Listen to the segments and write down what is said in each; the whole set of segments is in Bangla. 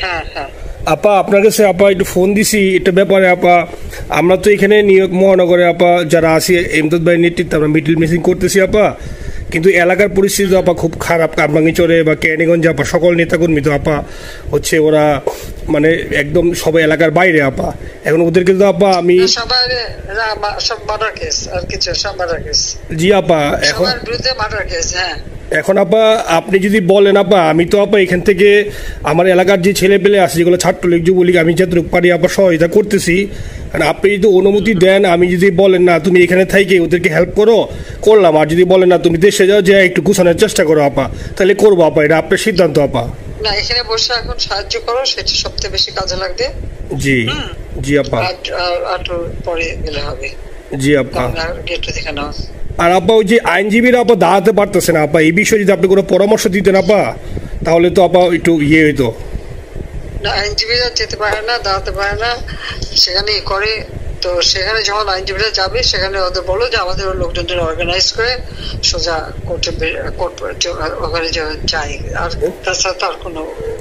হ্যাঁ হ্যাঁ আপা আপনার কাছে আপা একটু ফোন দিছি এটা ব্যাপারে আপা। আমরা তো এখানে নিউ ইয়র্ক মহানগরে আপা যারা আছি এমদাদ ভাই নেতৃত্বে আমরা মিডিল মিসিং করতেছি আপা, কিন্তু এলাকার পরিস্থিতি আপা খুব খারাপ। কারমাঙ্গিচরে বা ক্যানিগঞ্জে আপা সকল নেতাকর্মী তো আপা হচ্ছে ওরা মানে একদম সবাই এলাকার বাইরে আপা। এখন ওদেরকে তো আপা আমি জি আপা এখন এখন আপা আপনি যদি বলেন আপা আমি তো আপা এখান থেকে আমার এলাকার যে ছেলে পেলে আছে যেগুলো ছাত্রলীগ যুবলীগ আমি যতটুকু পারি আপা সহযোগিতা করতেছি। আপনি যদি অনুমতি দেন, আমি যদি বলেন না তুমি এখানে থাইকে ওদেরকে হেল্প করো করলাম, আর যদি বলেন না তুমি দেশে যাও যে একটু গুছানোর চেষ্টা করো আপা, তাহলে করবো আপা। এটা আপনার সিদ্ধান্ত আপা। না এখানে বসে এখন সাহায্য করো, সেটা সবচেয়ে বেশি কাজে লাগবে। জি জি আপা, আর পরে গেলে হবে। জি আপা। গেটটা দেখে নাও। আর আপা ওই যে আইনজীবীরা আপা দাঁড়াতে পারতেছে না আপা, এই বিষয়ে যদি আপনি কোনো পরামর্শ দিতেন আপা তাহলে তো আপা একটু ইয়ে হইতো। না আইনজীবীরা যেতে পারে না, দাঁড়াতে পারে না, সেখানে করে। তো সেখানে যখন আইনজীবীরা যাবে সেখানে ওদের বলো যে আমাদের লোকজনদের অর্গানাইজ করে সোজা কোর্টে ওখানে যাই। আর তাছাড়া তো আর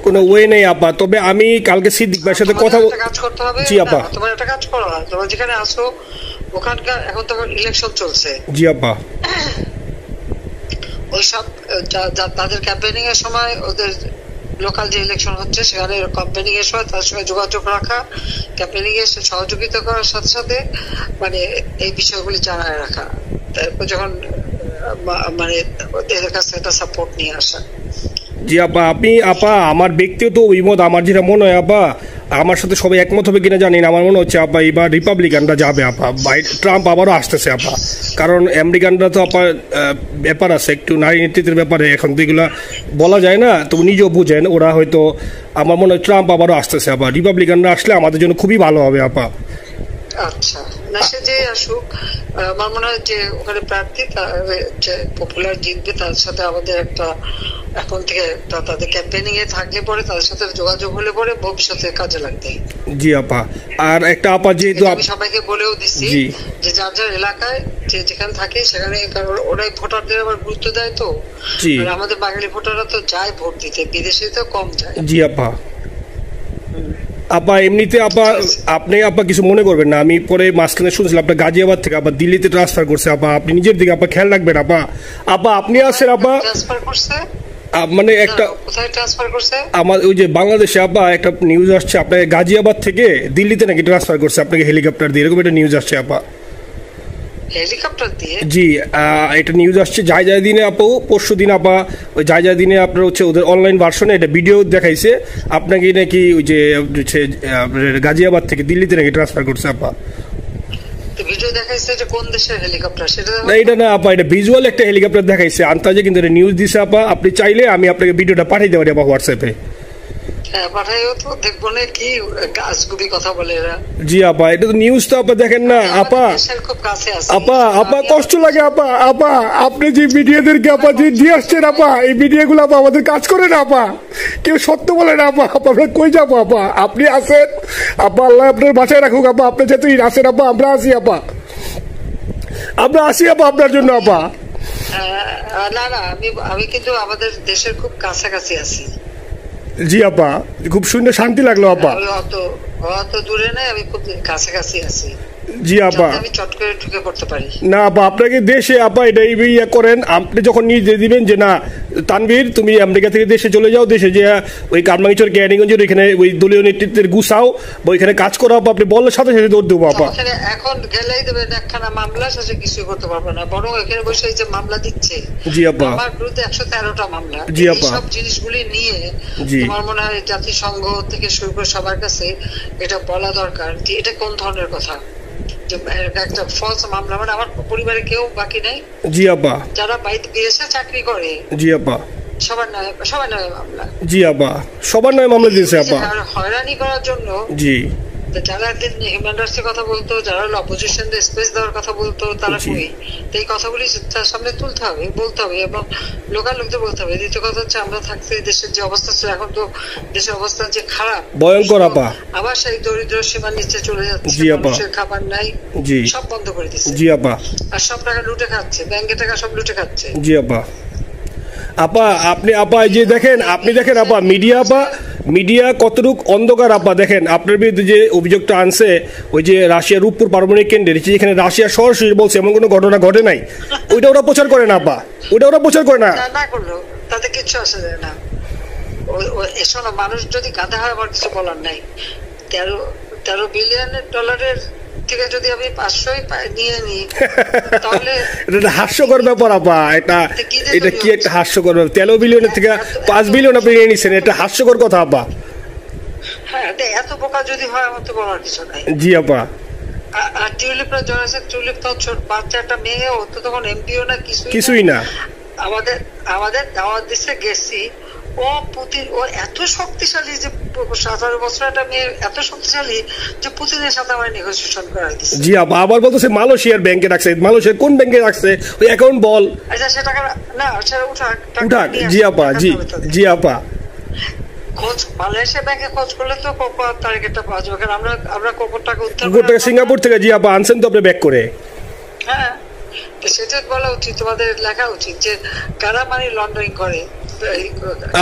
কোনো ওয়ে নেই আপা। তবে আমি কালকে সিদ্দিক ভাইয়ের সাথে কথা কাজ করতে হবে। জি আপা। তোমার একটা কাজ করো, তোমার যেখানে আসো ওখানকার এখন তো ইলেকশন চলছে। জি আপা। ওইসব তাদের ক্যাম্পেনিং এর সময় ওদের লোকাল যে ইলেকশন হচ্ছে সেখানে ক্যাম্পেনিং এর সময় তার সঙ্গে যোগাযোগ রাখা, ক্যাম্পেনিং এর সহযোগিতা করার সাথে সাথে মানে এই বিষয়গুলি জানায় রাখা, তারপর যখন মানে ওদের কাছে একটা সাপোর্ট নিয়ে আসা। জি আপা। আপনি আপা আমার ব্যক্তিগত অভিমত আমার যেটা মনে হয় আপা, আমার সাথে সবাই একমত হবে কিনা জানি না, আমার মনে হচ্ছে আপা এবার রিপাবলিকানরা যাবে আপা। ট্রাম্প আবারও আসতেছে আপা, কারণ আমেরিকানরা তো আপা ব্যাপার আছে একটু নারী নেতৃত্বের ব্যাপারে, এখন তো এগুলো বলা যায় না, তো নিজেও বুঝেন ওরা হয়তো। আমার মনে হয় ট্রাম্প আবারও আসতেছে আপা, রিপাবলিকানরা আসলে আমাদের জন্য খুবই ভালো হবে আপা। আচ্ছা না সে যে আসুক, আমার মনে হয় যে ওখানে প্রার্থী যে পপুলার জিতবে তার সাথে আমাদের একটা এখন থেকে তাদের ক্যাম্পেনিং এ থাকলে পরে তাদের সাথে যোগাযোগ হলে পরে ভবিষ্যতে কাজে লাগবে। জি আপা। আর একটা আপা যেহেতু আমি সবাইকে বলেও দিচ্ছি যে যার যার এলাকায় যে যেখানে থাকে সেখানে, কারণ ওরাই ভোটারদের আবার গুরুত্ব দেয়। তো আমাদের বাঙালি ভোটাররা তো যায় ভোট দিতে, বিদেশে তো কম যায়। জি আপা। আপা এমনিতে আপা আপনি আপা কিছু মনে করবেন না, আমি পরে মাঝখানে শুনছিলাম আপনার গাজিয়াবাদ থেকে আবার দিল্লিতে ট্রান্সফার করছে আপা, আপনি নিজের দিকে আপা খেয়াল রাখবেন আপা। আপা আপনি আসেন আপা। ট্রান্সফার করছে মানে একটা কোথায় ট্রান্সফার করছে? আমার ওই যে বাংলাদেশে আপা একটা নিউজ আসছে আপনাকে গাজিয়াবাদ থেকে দিল্লিতে নাকি ট্রান্সফার করছে আপনাকে হেলিকপ্টার দিয়ে, এরকম একটা নিউজ আসছে আপা। হেলিকপ্টার দিয়ে? জি এটা নিউজ আসছে যায় যায় দিনে আপু, পরশু দিন আপা ওই যায় যায় দিনে আপনার হচ্ছে ওদের অনলাইন ভার্সনে এটা ভিডিও দেখাইছে আপনাকে নাকি ওই যে গাজিয়াবাদ থেকে দিল্লিতে নাকি ট্রান্সফার করছে আপা। ভিডিও দেখাইছে যে কোন দেশের হেলিকপ্টার সেটা না এটা না আপা, এটা ভিজুয়াল একটা হেলিকপ্টার দেখাইছে আন্তাজে, কিন্তু এটা নিউজ দিছে আপা। আপনি চাইলে আমি আপনাকে ভিডিওটা পাঠিয়ে দিতে পারি আপা হোয়াটসঅ্যাপে। জি আপা এটা তো নিউজ, তো আপা দেখেন না আপা। আপা আপা কষ্ট লাগে আপা। আপা আপনি যে মিডিয়াদেরকে আপা যে দিয়ে আসছেন আপা, এই মিডিয়াগুলো আপা আমাদের কাজ করে না আপা, কেউ সত্য বলে না আপা। আমরা কই যাবো আপা? আপনি আসেন আপা, আল্লাহ আপনার বাসায় রাখুক আপা। আপনি যেহেতু আসেন আপা, আমরা আসি আপা, আমরা আসি আপা আপনার জন্য আপা। না না আমি কিন্তু আমাদের দেশের খুব কাছাকাছি আছি। জি আপা খুব শুনে শান্তি লাগলো আপা। অত দূরে নাই, আমি খুব কাছাকাছি আছি। জি আপা আমি চট করে ঢুকে পড়তে পারি না আপা। আপনাকে দেশে আপা এটা ইয়ে করেন, আপনি যখন নিয়ে দিবেন যে না তানভীর তুমি আমেরিকা থেকে দেশে চলে যাও, দেশে যে ওই কারমাঙ্গিচর ক্যানিগঞ্জের ওইখানে ওই দলীয় নেতৃত্বের গুছাও বা ওইখানে কাজ করো আপা, আপনি বললে সাথে সাথে দৌড় দেবো আপা। এখন গেলেই দেবেন একখানা মামলা, শেষে কিছু করতে পারবে না, বরং এখানে বসে যে মামলা দিচ্ছে। জি আপা। আমার বিরুদ্ধে 113টা মামলা। জি আপা। সব জিনিসগুলি নিয়ে আমার মনে হয় জাতিসংঘ থেকে শুরু করে সবার কাছে এটা বলা দরকার যে এটা কোন ধরনের কথা, একটা ফলস মামলা। মানে আমার পরিবারে কেউ বাকি নাই। জি আপা। যারা বাইরে বিদেশে চাকরি করে জি আপা সবার নামে মামলা। জি আপা সবার নামে মামলা দিয়েছে আপা, হয়রানি করার জন্য। জি যারা একদিন হিউম্যান রাইটসের কথা বলতো, যারা অপোজিশনদের স্পেস দেওয়ার কথা বলতো, তারা কই? এই কথাগুলি তার সামনে তুলতে হবে, বলতে হবে এবং লোকাল লোকদের বলতে হবে। দ্বিতীয় কথা হচ্ছে আমরা থাকতে দেশের যে অবস্থা ছিল, এখন তো দেশের অবস্থা যে খারাপ, ভয়ঙ্কর আপা। আবার সেই দরিদ্র সীমার নিচে চলে যাচ্ছে, মানুষের খাবার নাই, সব বন্ধ করে দিচ্ছে। জি আপা। আর সব টাকা লুটে খাচ্ছে, ব্যাংকের টাকা সব লুটে খাচ্ছে। জি আপা। আপা আপনি আপা যে দেখেন, আপনি দেখেন আপা মিডিয়া কতটুক অন্ধকার আপা। দেখেন আপনার বিরুদ্ধে যে অভিযোগটা আনছে ওই যে রাশিয়ার রূপপুর পারমাণবিক কেন্দ্রে, যেখানে রাশিয়া সরাসরি বলছে এমন কোনো ঘটনা ঘটে নাই, ওইটা ওরা প্রচার করে না আপা, ওইটা ওরা প্রচার করে না। না করলো তাতে কিছু আসে যায় না। এসব মানুষ যদি গাধা হয় আমার কিছু বলার নাই। 13 বিলিয়ন ডলারের থেকে যদি আমি 500 নিয়ে নিই তাহলে এটা হাস্যকর ব্যাপার আপা। এটা কি একটা হাস্যকর ব্যাপার, 13 বিলিয়নের থেকে 5 বিলিয়ন আপনি নিয়ে নিচ্ছেন, এটা হাস্যকর কথা আপা। হ্যাঁ এত বোকা যদি হয় আমার তো বলার কিছু নাই। জি আপা। আর টিউলিপরা জড়াইছে, টিউলিপ তো ছোট বাচ্চা একটা মেয়ে, ও তো তখন এমপিও না কিছুই না। আমাদের দাওয়াত দিচ্ছে গেছি, ও এত শক্তিশালী যে 17 বছর একটা মেয়ে এত শক্তিশালী যে পুতিনের সাথে আমার নেগোসিয়েশন করাই দিচ্ছে। জি আপা, আবার বলতেছে মালয়েশিয়ার ব্যাংকে রাখছে, মালয়েশিয়ার কোন ব্যাংকে রাখছে ওই অ্যাকাউন্ট বল। আচ্ছা সে টাকা না সেটা উঠাক। জি আপা, জি আপা। খোঁজ মালয়েশিয়া ব্যাংকে খোঁজ করলে তো কোকো টার্গেটটা পাওয়া যাবে, কারণ আমরা কোকোর টাকা উদ্ধার করে সিঙ্গাপুর থেকে। জি আপা, আনছেন তো আপনি ব্যাক করে। হ্যাঁ সেটা বলা উচিত, তোমাদের লেখা উচিত যে কারা মানি লন্ডারিং করে।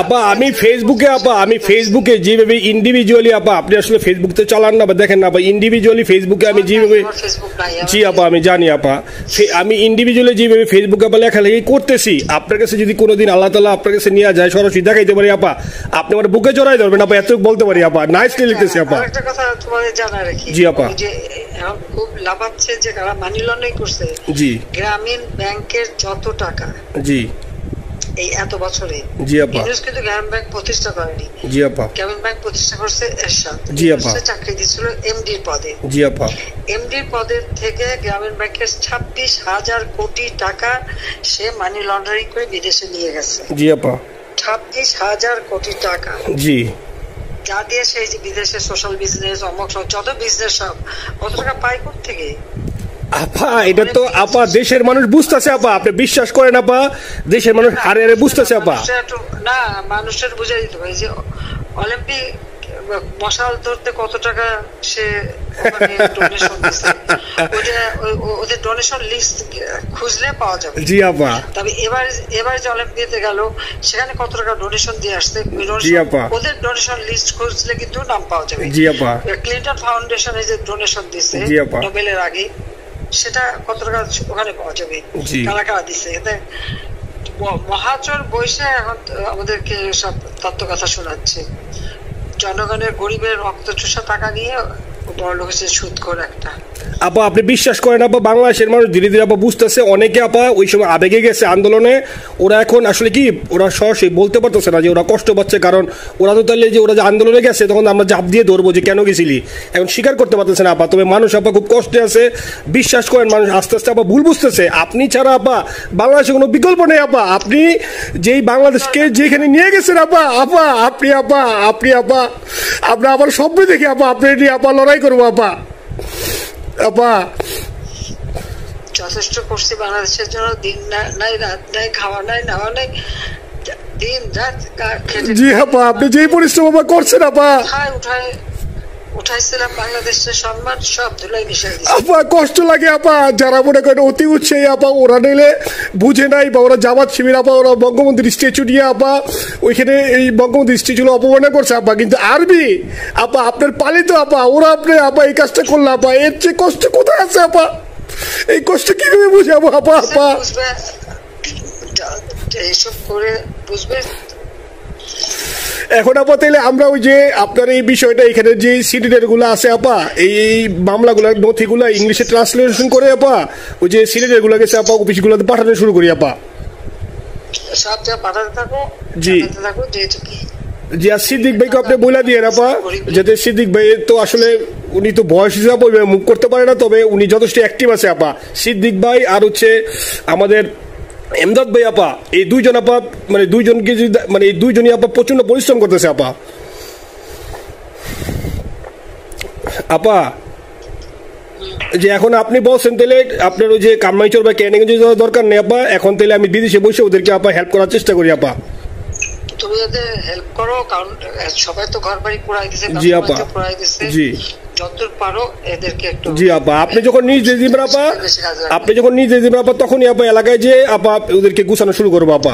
আপা আমি ফেসবুকে যেভাবে ইন্ডিভিজুয়ালি আপা, আপনি আসলে ফেসবুক তো চালান না বা দেখেন না আপা, ইন্ডিভিজুয়ালি ফেসবুকে আমি যেভাবে, জি আপা আমি জানি আপা, আমি ইন্ডিভিজুয়ালি যেভাবে ফেসবুকে আপা লেখালেখি করতেছি, আপনার কাছে যদি কোনোদিন আল্লাহ তাআলা আপনার কাছে নিয়ে যায় সরাসরি দেখাইতে পারি আপা, আপনি আমার বুকে জড়াই ধরবেন আপা, এত বলতে পারি আপা। নাইসলি লিখতেছি আপা। একটা কথা তোমাদের জানা রাখি, জি আপা, যে এখন খুব লাভাচ্ছে যে কারা মানি লন্ডারিং করছে। জি গ্রামীণ ব্যাংকের যত টাকা, জি এই এত বছরে, জি আপা, কিন্তু গ্রামীণ ব্যাংক প্রতিষ্ঠা করেনি। জি আপা, গ্রামীণ ব্যাংক প্রতিষ্ঠা করছে এরশাদ। জি আপা, চাকরি দিয়েছিল এমডির পদে। জি আপা, এমডির পদের থেকে গ্রামীণ ব্যাংকের 26,000 কোটি টাকা সে মানি লন্ডারিং করে বিদেশে নিয়ে গেছে। জি আপা, 26,000 কোটি টাকা। জি, যা দিয়ে সেই যে বিদেশে সোশ্যাল বিজনেস অমক যত বিজনেস সব কত টাকা পায় থেকে। আপা এটা তো আপা দেশের মানুষ বুঝতেছে আপা, আপনি বিশ্বাস করেন আপা, দেশের মানুষ হারে হারে বুঝতেছে আপা। না মানুষের বুঝাই দিতে হবে যে অলিম্পিক মশাল ধরতে কত টাকা সে ডোনেশন দিচ্ছে, ওদের ডোনেশন লিস্ট খুঁজলে পাওয়া যাবে। জি আপা। তবে এবার যে অলিম্পিয়াতে গেল সেখানে কত টাকা ডোনেশন দিয়ে আসছে, জি আপা, ওদের ডোনেশন লিস্ট খুঁজলে কিন্তু নাম পাওয়া যাবে। জি আপা। ক্লিন্টন ফাউন্ডেশনে যে ডোনেশন দিচ্ছে নোবেলের আগে, সেটা কত টাকা ওখানে পাওয়া যাবে, কারা কারা দিচ্ছে। এতে মহাচর বৈশে এখন আমাদেরকে সব তত্ত্ব কথা শোনাচ্ছে, জনগণের গরিবের রক্ত চুষা টাকা নিয়ে বড় লোক হচ্ছে সুদখোর একটা। আপা আপনি বিশ্বাস করেন আপা, বাংলাদেশের মানুষ ধীরে ধীরে আপা বুঝতেছে, অনেকে আপা ওই সময় আবেগে গেছে আন্দোলনে, ওরা এখন আসলে কি ওরা সরাসরি বলতে পারতেছে না যে ওরা কষ্ট পাচ্ছে, কারণ ওরা তো তাহলে যে ওরা যে আন্দোলনে গেছে তখন আমরা জাপ দিয়ে ধরবো যে কেন গেছিলি, এখন স্বীকার করতে পারতেছে না আপা। তবে মানুষ আপা খুব কষ্টে আছে, বিশ্বাস করেন মানুষ আস্তে আস্তে আপা ভুল বুঝতেছে। আপনি ছাড়া আপা বাংলাদেশে কোনো বিকল্প নেই আপা, আপনি যেই বাংলাদেশকে যেখানে নিয়ে গেছেন আপা, আপনি আমরা আবার সভ্য দেখি আপা, আপনি নিয়ে আপা লড়াই করবো আপা। আপা যথেষ্ট করছি বাংলাদেশের জন্য, দিন নাই রাত নাই, খাওয়া নাই নাওয়া নাই, দিন রাত খেটে। জি আপা, আপনি যেই পরিশ্রম আপা করছেন আপা, উঠাইছিলাম বাংলাদেশের সম্মান সব ধুলাই মিশাই দিয়েছে আপা। কষ্ট লাগে আপা, যারা মনে করেন অতি উৎসাহী আপা, ওরা নিলে বুঝে নাই বা ওরা জামাত শিবির আপা, ওরা বঙ্গবন্ধুর স্ট্যাচু নিয়ে আপা ওইখানে এই বঙ্গবন্ধুর স্ট্যাচু অপমাননা করছে আপা, কিন্তু আরবি আপা আপনার পালিত আপা, ওরা আপনি আপা এই কাজটা করলো আপা, এর চেয়ে কষ্ট কোথায় আছে আপা? এই কষ্ট কিভাবে বুঝাবো আপা? এইসব করে বুঝবে। এখন আপা তাইলে আমরা ওই যে আপনার এই বিষয়টা এখানে যে সিডিডের গুলো আছে আপা, এই মামলাগুলো নথিগুলো ইংলিশে ট্রান্সলেশন করে আপা ওই যে সিডিডের গুলো গেছে আপা অফিসগুলোতে পাঠানো শুরু করি আপা। সব যা পাঠাতে থাকো, জি জি। আর সিদ্দিক ভাইকে আপনি বলে দিয়ে আপা, যাতে সিদ্দিক ভাই তো আসলে উনি তো বয়স হিসাবে মুভ করতে পারে না, তবে উনি যথেষ্ট অ্যাক্টিভ আছে আপা। সিদ্দিক ভাই আর হচ্ছে আমাদের এমদাদ ভাই আপা, এই দুইজন আপা মানে দুইজনকে মানে এই দুইজনই আপা প্রচন্ড পরিশ্রম করতেছে আপা। আপা যে এখন আপনি বলছেন তাহলে আপনার ওই যে কামাইচর বা ক্যানিগঞ্জে যাওয়ার দরকার নেই আপা, এখন তাহলে আমি বিদেশে বসে ওদেরকে আপা হেল্প করার চেষ্টা করি আপা। তুমি ওদের হেল্প করো, কারণ সবাই তো ঘর বাড়ি পুরাই দিছে। জি আপা, জি যতদূর পারো এদেরকে একটু। জি আপা, আপনি যখন নিজে দিবেন আপা, তখনই আপা এলাকায় যে আপা ওদেরকে গুছানো শুরু করবো আপা।